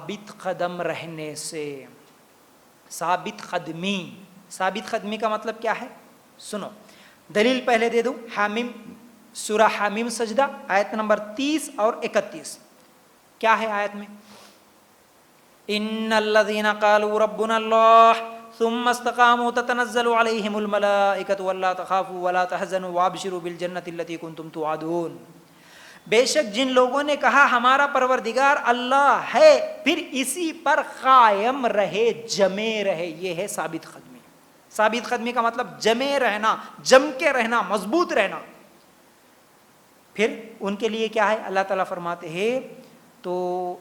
ثابت قدم رہنے سے. ثابت قدمی کا مطلب کیا ہے؟ سنو دلیل پہلے دے دوں. حامیم، سورہ حامیم سجدہ آیت نمبر 30 اور 31. کیا ہے آیت میں؟ ان الذين قالوا ربنا الله ثم استقاموا تتنزل عليهم الملائكة ولا تخافوا ولا تحزنوا وابشروا بالجنة التي كنتم توعدون. بے شک جن لوگوں نے کہا ہمارا پروردگار اللہ ہے پھر اسی پر قائم رہے، جمے رہے، یہ ہے ثابت قدمی. ثابت قدمی کا مطلب جمے رہنا، جم کے رہنا، مضبوط رہنا. پھر ان کے لیے کیا ہے؟ اللہ تعالیٰ فرماتے ہیں تو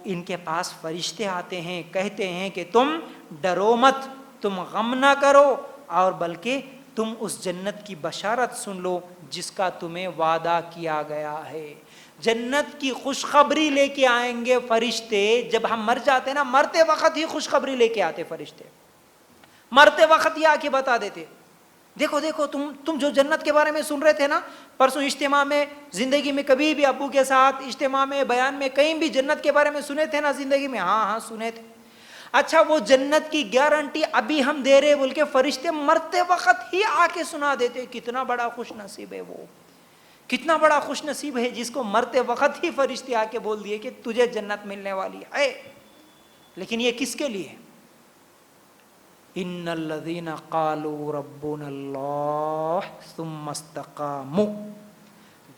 ان کے پاس فرشتے آتے ہیں، کہتے ہیں کہ تم ڈرو مت، تم غم نہ کرو، اور بلکہ تم اس جنت کی بشارت سن لو جس کا تمہیں وعدہ کیا گیا ہے. جنت کی خوشخبری لے کے آئیں گے فرشتے. جب ہم مر جاتے ہیں نا، مرتے وقت ہی خوشخبری لے کے آتے فرشتے، مرتے وقت ہی آ کے بتا دیتے دیکھو دیکھو تم جو جنت کے بارے میں سن رہے تھے نا پرسوں اجتماع میں، زندگی میں کبھی بھی ابو کے ساتھ اجتماع میں، بیان میں، کہیں بھی جنت کے بارے میں سنے تھے نا زندگی میں؟ ہاں سنے تھے. اچھا وہ جنت کی گارنٹی ابھی ہم دے رہے بول کے فرشتے مرتے وقت ہی آ کے سنا دیتے. کتنا بڑا خوش نصیب ہے وہ، کتنا بڑا خوش نصیب ہے جس کو مرتے وقت ہی فرشتے آ کے بول دیے کہ تجھے جنت ملنے والی ہے. لیکن یہ کس کے لیے؟ ان الذین قالوا ربنا اللہ ثم استقاموا،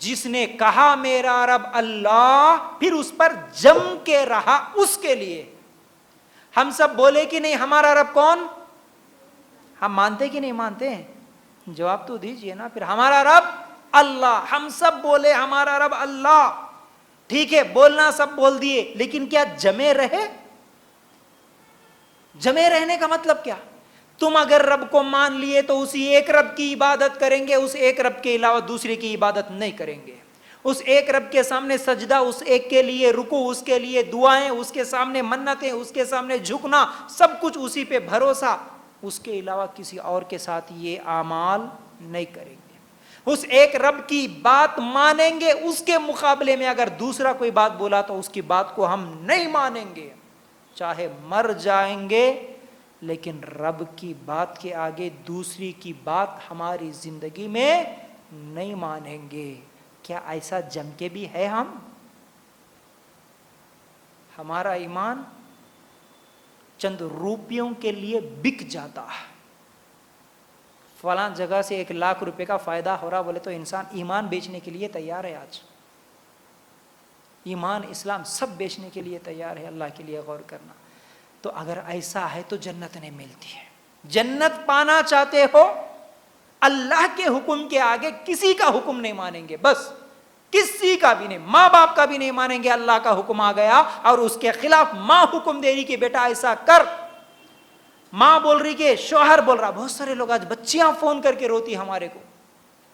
جس نے کہا میرا رب اللہ پھر اس پر جم کے رہا، اس کے لیے. ہم سب بولے کہ نہیں ہمارا رب کون؟ ہم مانتے کہ نہیں مانتے ہیں؟ جواب تو دیجئے نا. پھر ہمارا رب اللہ، ہم سب بولے ہمارا رب اللہ، ٹھیک ہے بولنا سب بول دیے، لیکن کیا جمے رہے؟ جمے رہنے کا مطلب کیا؟ تم اگر رب کو مان لیے تو اسی ایک رب کی عبادت کریں گے، اس ایک رب کے علاوہ دوسرے کی عبادت نہیں کریں گے. اس ایک رب کے سامنے سجدہ، اس ایک کے لیے رکوع، اس کے لیے دعائیں، اس کے سامنے منتیں، اس کے سامنے جھکنا، سب کچھ اسی پہ بھروسہ. اس کے علاوہ کسی اور کے ساتھ یہ اعمال نہیں کریں گے. اس ایک رب کی بات مانیں گے، اس کے مقابلے میں اگر دوسرا کوئی بات بولا تو اس کی بات کو ہم نہیں مانیں گے، چاہے مر جائیں گے، لیکن رب کی بات کے آگے دوسری کی بات ہماری زندگی میں نہیں مانیں گے. کیا ایسا جم کے بھی ہے ہم؟ ہمارا ایمان چند روپیوں کے لیے بک جاتا ہے. فلاں جگہ سے 1,00,000 روپے کا فائدہ ہو رہا بولے تو انسان ایمان بیچنے کے لیے تیار ہے. آج ایمان اسلام سب بیچنے کے لیے تیار ہے. اللہ کے لیے غور کرنا. تو اگر ایسا ہے تو جنت نہیں ملتی ہے. جنت پانا چاہتے ہو اللہ کے حکم کے آگے کسی کا حکم نہیں مانیں گے، بس کسی کا بھی نہیں، ماں باپ کا بھی نہیں مانیں گے. اللہ کا حکم آ گیا اور اس کے خلاف ماں حکم دے رہی کہ بیٹا ایسا کر، ماں بول رہی کہ شوہر بول رہا. بہت سارے لوگ آج بچیاں فون کر کے روتی، ہمارے کو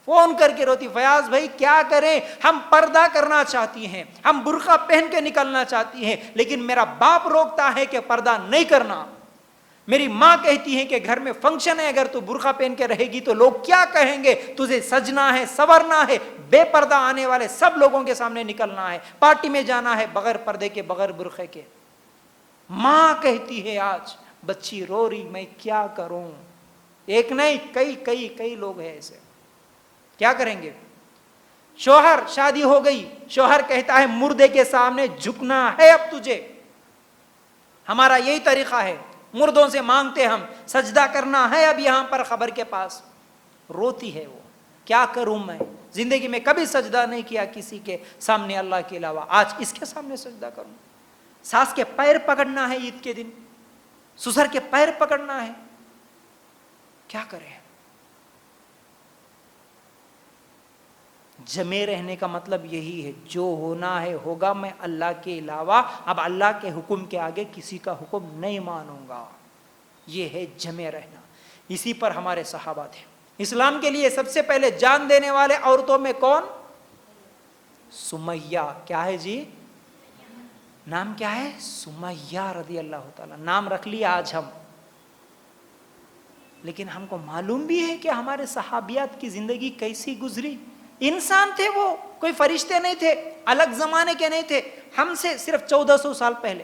فون کر کے روتی، فیاض بھائی کیا کریں، ہم پردہ کرنا چاہتی ہیں، ہم برقع پہن کے نکلنا چاہتی ہیں، لیکن میرا باپ روکتا ہے کہ پردہ نہیں کرنا. میری ماں کہتی ہے کہ گھر میں فنکشن ہے، اگر تو برقع پہن کے رہے گی تو لوگ کیا کہیں گے، تجھے سجنا ہے، سورنا ہے، بے پردہ آنے والے سب لوگوں کے سامنے نکلنا ہے، پارٹی میں جانا ہے بغیر پردے کے، بغیر برقعے کے. ماں کہتی ہے. آج بچی رو رہی، میں کیا کروں. ایک نہیں کئی لوگ ہیں ایسے. کیا کریں گے؟ شوہر، شادی ہو گئی، شوہر کہتا ہے مردے کے سامنے جھکنا ہے اب تجھے. ہمارا یہی طریقہ ہے، مردوں سے مانگتے ہم، سجدہ کرنا ہے اب یہاں پر قبر کے پاس. روتی ہے وہ، کیا کروں میں، زندگی میں کبھی سجدہ نہیں کیا کسی کے سامنے اللہ کے علاوہ، آج اس کے سامنے سجدہ کروں. ساس کے پیر پکڑنا ہے عید کے دن، سسر کے پیر پکڑنا ہے، کیا کریں. جمے رہنے کا مطلب یہی ہے، جو ہونا ہے ہوگا، میں اللہ کے علاوہ اب اللہ کے حکم کے آگے کسی کا حکم نہیں مانوں گا. یہ ہے جمے رہنا. اسی پر ہمارے صحابہ تھے. اسلام کے لیے سب سے پہلے جان دینے والے عورتوں میں کون؟ سمیہ. کیا ہے جی؟ نام کیا ہے؟ سمیہ رضی اللہ تعالیٰ. نام رکھ لیا آج ہم، لیکن ہم کو معلوم بھی ہے کہ ہمارے صحابیات کی زندگی کیسی گزری. انسان تھے وہ، کوئی فرشتے نہیں تھے، الگ زمانے کے نہیں تھے، ہم سے صرف 1400 سال پہلے.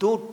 2